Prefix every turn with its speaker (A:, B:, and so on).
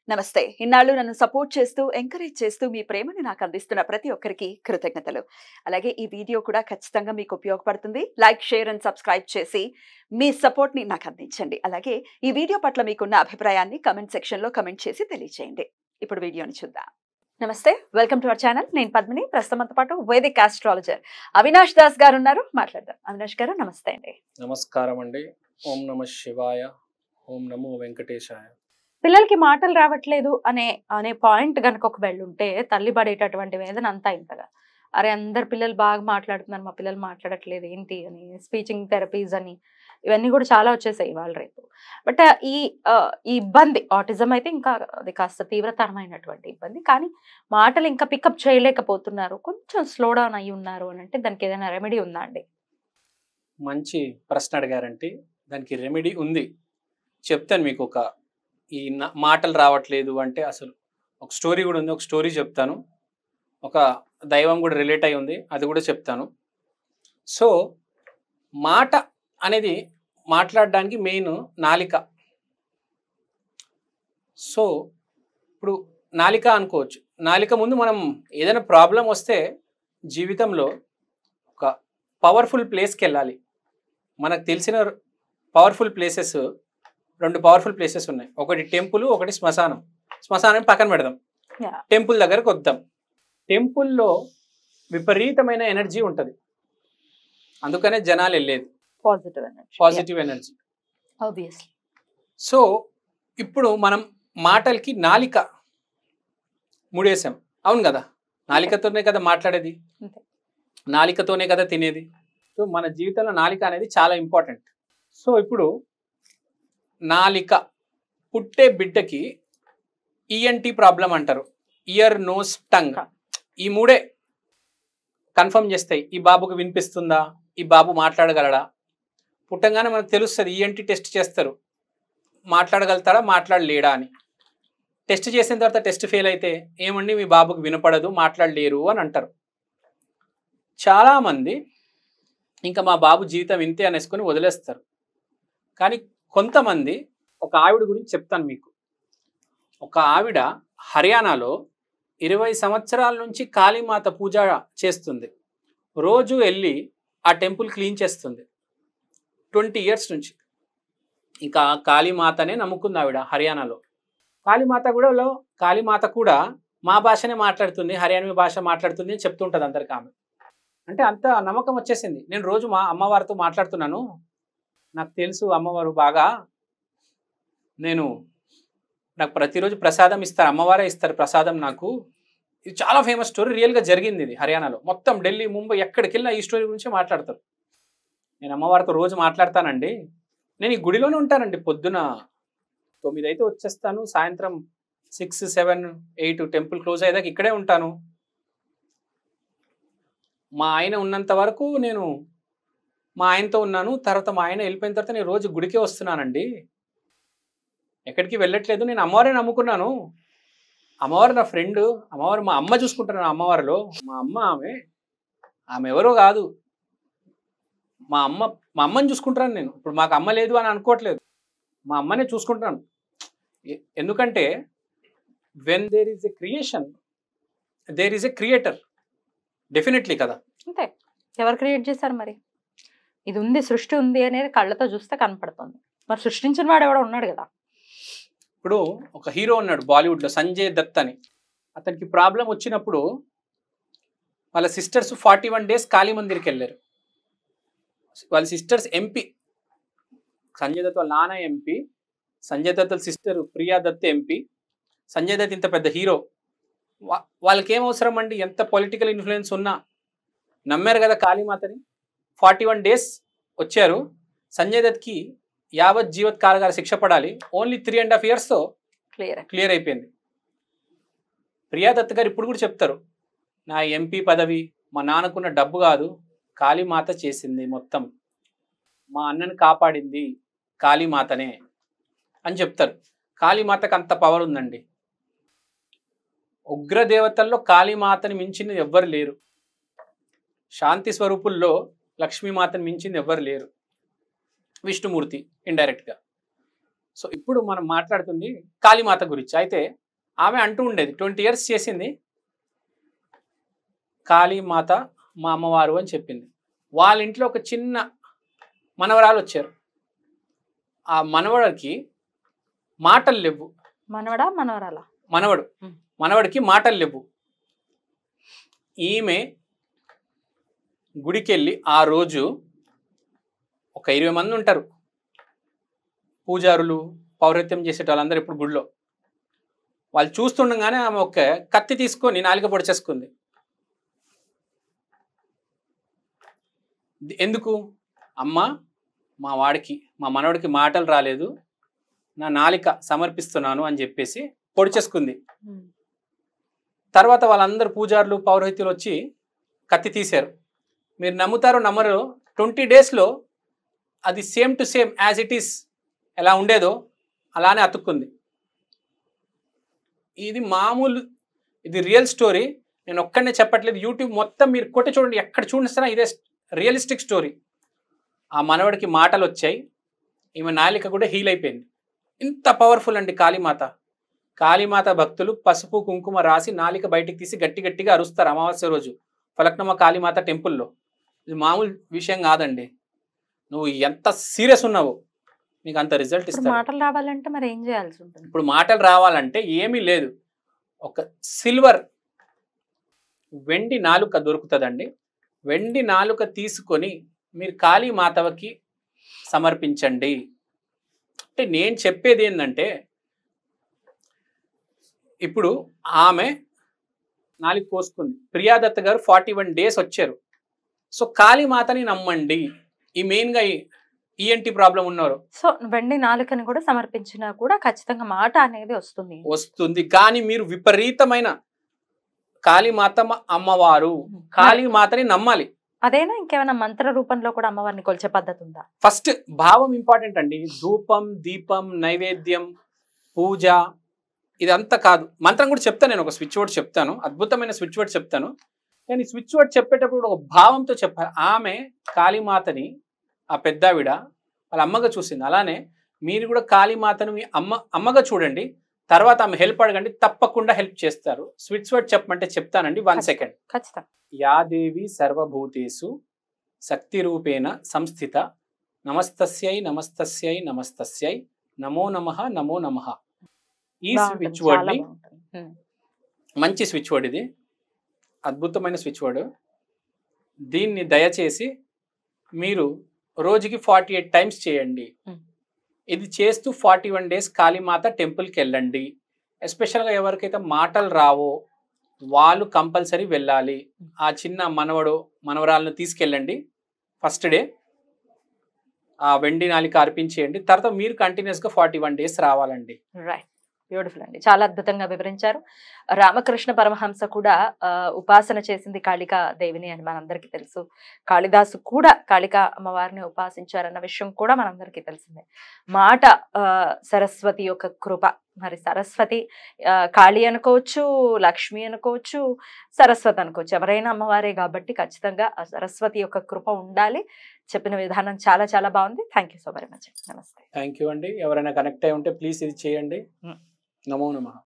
A: నమస్తే. ఇన్నాళ్ళు నన్ను సపోర్ట్ చేస్తూ, ఎంకరేజ్ చేస్తూ మీ ప్రేమని నాకు అందిస్తున్న ప్రతి ఒక్కరికి కృతజ్ఞతలు. అలాగే ఈ వీడియో కూడా ఖచ్చితంగా మీకు ఉపయోగపడుతుంది. లైక్, షేర్ అండ్ సబ్స్క్రైబ్ చేసి మీ సపోర్ట్‌ని నాకు అందించండి. అలాగే ఈ వీడియో పట్ల మీకున్న అభిప్రాయాన్ని కామెంట్ సెక్షన్‌లో కామెంట్ చేసి తెలియజేయండి. ఇప్పుడు వీడియోని చూద్దాం. నమస్తే. Welcome to our channel. నేను పద్మిని. ప్రస్తుతం మనతో పాటు వేదిక్ ఆస్ట్రాలజర్ అవినాష్ దాస్ గారు ఉన్నారు. మాట్లాడదాం. అవినాష్ గారు నమస్తే అండి.
B: నమస్కారం అండి. ఓం నమః శివాయ. ఓం నమో వెంకటేశాయ.
C: పిల్లలకి మాటలు రావట్లేదు అనే పాయింట్ గనుక ఒక వెళ్ళుంటే తల్లి పడేటటువంటి వేదన అంతా ఇంతగా. అరే అందరు పిల్లలు బాగా మాట్లాడుతున్నారు, మా పిల్లలు మాట్లాడట్లేదు ఏంటి అని, స్పీచింగ్ థెరపీస్ అని ఇవన్నీ కూడా చాలా వచ్చేసాయి ఇవాళ రేపు. బట్ ఈ ఇబ్బంది ఆటిజం అయితే ఇంకా అది కాస్త తీవ్రతరమైనటువంటి ఇబ్బంది. కానీ మాటలు ఇంకా పికప్ చేయలేకపోతున్నారు, కొంచెం స్లో డౌన్ అయ్యి ఉన్నారు అని అంటే దానికి ఏదైనా రెమెడీ ఉందా అండి?
B: మంచి ప్రశ్న అడిగారంటే దానికి రెమెడీ ఉంది. చెప్తాను మీకు. ఈ మాటలు రావట్లేదు అంటే అసలు ఒక స్టోరీ కూడా ఉంది. ఒక స్టోరీ చెప్తాను. ఒక దైవం కూడా రిలేట్ అయి ఉంది, అది కూడా చెప్తాను. సో మాట అనేది మాట్లాడడానికి మెయిన్ నాలిక. సో ఇప్పుడు నాలిక అనుకోవచ్చు. నాలిక ముందు మనం ఏదైనా ప్రాబ్లం వస్తే జీవితంలో ఒక పవర్ఫుల్ ప్లేస్కి వెళ్ళాలి. మనకు తెలిసిన పవర్ఫుల్ ప్లేసెస్, రెండు పవర్ఫుల్ ప్లేసెస్ ఉన్నాయి. ఒకటి టెంపుల్, ఒకటి శ్మశానం. శ్మశానం పక్కన పెడదాం, టెంపుల్ దగ్గరకు వద్దాం. టెంపుల్లో విపరీతమైన ఎనర్జీ ఉంటుంది, అందుకనే జనాలు వెళ్ళేది. Positive energy
C: obviously.
B: సో ఇప్పుడు మనం మాటలకి నాలిక ముడేసాం, అవును కదా? నాలికతోనే కదా మాట్లాడేది, నాలికతోనే కదా తినేది. సో మన జీవితంలో నాలిక అనేది చాలా ఇంపార్టెంట్. సో ఇప్పుడు నాలిక పుట్టే బిడ్డకి ఈఎన్టీ ప్రాబ్లం అంటారు, ఇయర్, నోస్, టంగ్. ఈ మూడే కన్ఫర్మ్ చేస్తాయి ఈ బాబుకు వినిపిస్తుందా, ఈ బాబు మాట్లాడగలడా. పుట్టంగానే మనకు తెలుస్తుంది, ఈఎన్టీ టెస్ట్ చేస్తారు, మాట్లాడగలుగుతాడా మాట్లాడలేడా అని. టెస్ట్ చేసిన తర్వాత టెస్ట్ ఫెయిల్ అయితే ఏమండి మీ బాబుకు వినపడదు, మాట్లాడలేరు అని అంటారు. చాలామంది ఇంకా మా బాబు జీవితం ఇంతే అనేసుకొని వదిలేస్తారు. కానీ కొంతమంది, ఒక ఆవిడ గురించి చెప్తాను మీకు. ఒక ఆవిడ హర్యానాలో 20 సంవత్సరాల నుంచి కాళీమాత పూజ చేస్తుంది. రోజు వెళ్ళి ఆ టెంపుల్ క్లీన్ చేస్తుంది 20 years నుంచి. ఇంకా కాళీమాతనే నమ్ముకుంది ఆవిడ హర్యానాలో. కాళీమాత కూడా మా భాషనే మాట్లాడుతుంది, హర్యానా భాష మాట్లాడుతుంది అని చెప్తుంటుంది అందరికి ఆమె. అంటే అంత నమ్మకం వచ్చేసింది. నేను రోజు మా అమ్మవారితో మాట్లాడుతున్నాను, నాకు తెలుసు అమ్మవారు బాగా, నాకు ప్రతిరోజు ప్రసాదం ఇస్తారు, అమ్మవారే ఇస్తారు ప్రసాదం నాకు. ఇది చాలా ఫేమస్ స్టోరీ, రియల్గా జరిగింది ఇది హర్యానాలో. మొత్తం ఢిల్లీ, ముంబై ఎక్కడికి వెళ్ళినా ఈ స్టోరీ గురించి మాట్లాడతారు. నేను అమ్మవారితో రోజు మాట్లాడతానండి, నేను ఈ గుడిలోనే ఉంటానండి. పొద్దున 9 అయితే వచ్చేస్తాను, సాయంత్రం 6, 7, 8 టెంపుల్ క్లోజ్ అయ్యేదాకా ఇక్కడే ఉంటాను. మా ఆయన ఉన్నంత వరకు నేను మా ఆయనతో ఉన్నాను, తర్వాత మా ఆయన వెళ్ళిపోయిన తర్వాత నేను రోజు గుడికే వస్తున్నానండి, ఎక్కడికి వెళ్ళట్లేదు. నేను అమ్మవారే నమ్ముకున్నాను, అమ్మవారు నా ఫ్రెండ్, అమ్మవారు మా అమ్మ చూసుకుంటున్నాను. అమ్మవారిలో మా అమ్మ, ఆమె ఎవరో కాదు, మా అమ్మని చూసుకుంటున్నాను నేను. ఇప్పుడు మాకు అమ్మ లేదు అని అనుకోవట్లేదు, మా అమ్మనే చూసుకుంటున్నాను. ఎందుకంటే when there is a creation there is a creator, definitely కదా.
C: అంతే, ఎవరు క్రియేట్ చేశారు మరి? ఇది ఉంది, సృష్టి ఉంది అనేది కళ్ళతో చూస్తే కనపడుతుంది. మరి సృష్టించిన వాడు ఎవడో ఉన్నాడు కదా.
B: ఇప్పుడు ఒక హీరో ఉన్నాడు బాలీవుడ్లో, సంజయ్ దత్ అని. అతనికి ప్రాబ్లం వచ్చినప్పుడు వాళ్ళ సిస్టర్స్ 41 days కాళీ మందిర్కి వెళ్ళారు. వాళ్ళ సిస్టర్స్ ఎంపీ, సంజయ్ దత్ వాళ్ళ నాన్న ఎంపీ, సంజయ్ దత్ వాళ్ళ సిస్టర్ ప్రియా దత్ ఎంపీ. సంజయ్ దత్ ఇంత పెద్ద హీరో, వాళ్ళకి ఏం అవసరం అండి, ఎంత పొలిటికల్ ఇన్ఫ్లుయెన్స్ ఉన్నా నమ్మారు కదా కాళీమాతని. 41 days వచ్చారు. సంజయ్ దత్కి యావత్ జీవత్ కారాగార శిక్ష పడాలి, ఓన్లీ 3.5 yearsతో క్లియర్ అయిపోయింది. ప్రియా దత్ గారు ఇప్పుడు కూడా చెప్తారు, నా ఎంపీ పదవి మా నాన్నకున్న డబ్బు కాదు, కాళీమాత చేసింది మొత్తం, మా అన్నని కాపాడింది కాళీమాతనే అని చెప్తారు. కాళీమాతకు అంత పవర్ ఉందండి. ఉగ్రదేవతల్లో కాళీమాతని మించింది ఎవ్వరు లేరు. శాంతి స్వరూపుల్లో లక్ష్మీమాతని మించింది ఎవ్వరు లేరు, విష్ణుమూర్తి ఇండైరెక్ట్గా. సో ఇప్పుడు మనం మాట్లాడుతుంది కాళీమాత గురించి. అయితే ఆమె అంటూ ఉండేది 20 years చేసింది, కాళీమాత మా అమ్మవారు అని చెప్పింది. వాళ్ళ ఇంట్లో ఒక చిన్న మనవరాలు వచ్చారు. ఆ మనవడికి మాటలు లేవు.
C: మనవడా మనవరాలా?
B: మనవడు. మనవడికి మాటలు లేవు. ఈమె గుడికెళ్ళి ఆ రోజు ఒక 20 మంది ఉంటారు పూజారులు, పౌరత్యం చేసేట వాళ్ళందరూ ఇప్పుడు గుడిలో. వాళ్ళు చూస్తుండగానే ఆమె ఒక కత్తి తీసుకొని నాలిక పొడిచేసుకుంది. ఎందుకు? అమ్మ, మా మనవడికి మాటలు రాలేదు, నా నాలిక సమర్పిస్తున్నాను అని చెప్పేసి పొడిచేసుకుంది. తర్వాత వాళ్ళందరూ పూజారులు, పౌరోహిత్యులు వచ్చి కత్తి తీశారు. మీరు నమ్ముతారో నమ్మరు, 20 daysలో అది same to same as it is ఎలా ఉండేదో అలానే అతుక్కుంది. ఇది మామూలు, ఇది రియల్ స్టోరీ. నేను ఒక్కడనే చెప్పట్లేదు, యూట్యూబ్ మొత్తం మీరు కొట్టి చూడండి, ఎక్కడ చూడిస్తున్నా ఇదే రియలిస్టిక్ స్టోరీ. ఆ మనవడికి మాటలు వచ్చాయి, ఈమె నాలిక కూడా హీల్ అయిపోయింది. ఇంత పవర్ఫుల్ అండి కాళీమాత. కాళీమాత భక్తులు పసుపు కుంకుమ రాసి నాలిక బయటికి తీసి గట్టి గట్టిగా అరుస్తారు అమావాస్య రోజు ఫలక్నమ కాళీమాత టెంపుల్లో. ఇది మామూలు విషయం కాదండి. నువ్వు ఎంత సీరియస్ ఉన్నావు నీకు అంత రిజల్ట్ ఇస్తారు.
C: మాటలు రావాలంటే మరి ఏం చేయాల్సి ఉంటుంది?
B: ఇప్పుడు మాటలు రావాలంటే ఏమీ లేదు, ఒక సిల్వర్ వెండి నాలుక దొరుకుతుందండి. వెండి నాలుక తీసుకొని మీరు కాళీమాతవకి సమర్పించండి. అంటే నేను చెప్పేది ఏంటంటే, ఇప్పుడు ఆమె నాలుగు కోసుకుంది, ప్రియాదత్త గారు 41 days వచ్చారు. సో కాళీమాతని నమ్మండి. ఈ మెయిన్గా ఈఎన్టీ ప్రాబ్లం ఉన్నారు.
C: సో వెండి నాలుకని కూడా సమర్పించినా కూడా ఖచ్చితంగా మాట అనేది వస్తుంది.
B: కానీ మీరు విపరీతమైన కాళీమాత అమ్మవారు, కాళీమాతని నమ్మాలి.
C: అదేనా ఇంకేమైనా మంత్ర రూపంలో కూడా అమ్మవారిని కొలిచే పద్ధతి ఉందా?
B: ఫస్ట్ భావం ఇంపార్టెంట్ అండి. ధూపం, దీపం, నైవేద్యం, పూజ ఇదంతా కాదు. మంత్రం కూడా చెప్తాను, నేను ఒక స్విచ్ వర్డ్ చెప్తాను, అద్భుతమైన స్విచ్ వర్డ్ చెప్తాను. కానీ స్విచ్ వర్డ్ చెప్పేటప్పుడు ఒక భావంతో చెప్పాలి. ఆమె కాళీమాతని ఆ పెద్దావిడ వాళ్ళ అమ్మగా చూసింది. అలానే మీరు కూడా కాళీమాతను మీ అమ్మగా చూడండి. తర్వాత ఆమె హెల్ప్ అడగండి, తప్పకుండా హెల్ప్ చేస్తారు. స్విచ్ వర్డ్ చెప్పమంటే చెప్తానండి. 1 second.
C: ఖచ్చితంగా.
B: యా దేవి సర్వభూతేషు శక్తి రూపేణ సంస్థిత నమస్తస్యై నమస్తస్యై నమస్తస్యై నమో నమః నమో నమః. ఈ స్విచ్ వర్డ్ ని, మంచి స్విచ్ వర్డ్ ఇది, అద్భుతమైన స్విచ్ వర్డ్. దీన్ని దయచేసి మీరు రోజుకి 48 times చేయండి. ఇది చేస్తూ 41 days కాళీమాత టెంపుల్కి వెళ్ళండి. ఎస్పెషల్గా ఎవరికైతే మాటలు రావో వాళ్ళు కంపల్సరీ వెళ్ళాలి. ఆ చిన్న మనవరాలను తీసుకెళ్ళండి. ఫస్ట్ డే ఆ వెండి నాలిక అర్పించేయండి. తర్వాత మీరు కంటిన్యూస్గా 41 days రావాలండి.
C: రైట్, బ్యూటిఫుల్ అండి, చాలా అద్భుతంగా వివరించారు. రామకృష్ణ పరమహంస కూడా ఉపాసన చేసింది కాళికా దేవిని అని మనందరికీ తెలుసు. కాళిదాసు కూడా కాళికా అమ్మవారిని ఉపాసించారన్న విషయం కూడా మనందరికీ తెలిసిందే. మాట సరస్వతి యొక్క కృప. మరి సరస్వతి కాళీ అనుకోవచ్చు, లక్ష్మి అనుకోవచ్చు, సరస్వతి అనుకోవచ్చు, ఎవరైనా అమ్మవారే కాబట్టి ఖచ్చితంగా ఆ సరస్వతి యొక్క కృప ఉండాలి. చెప్పిన విధానం చాలా చాలా బాగుంది. Thank you so very much. నమస్తే.
B: థ్యాంక్ యూ అండి. ఎవరైనా కనెక్ట్ అయి ఉంటే ప్లీజ్ ఇది చేయండి. నమో నమః.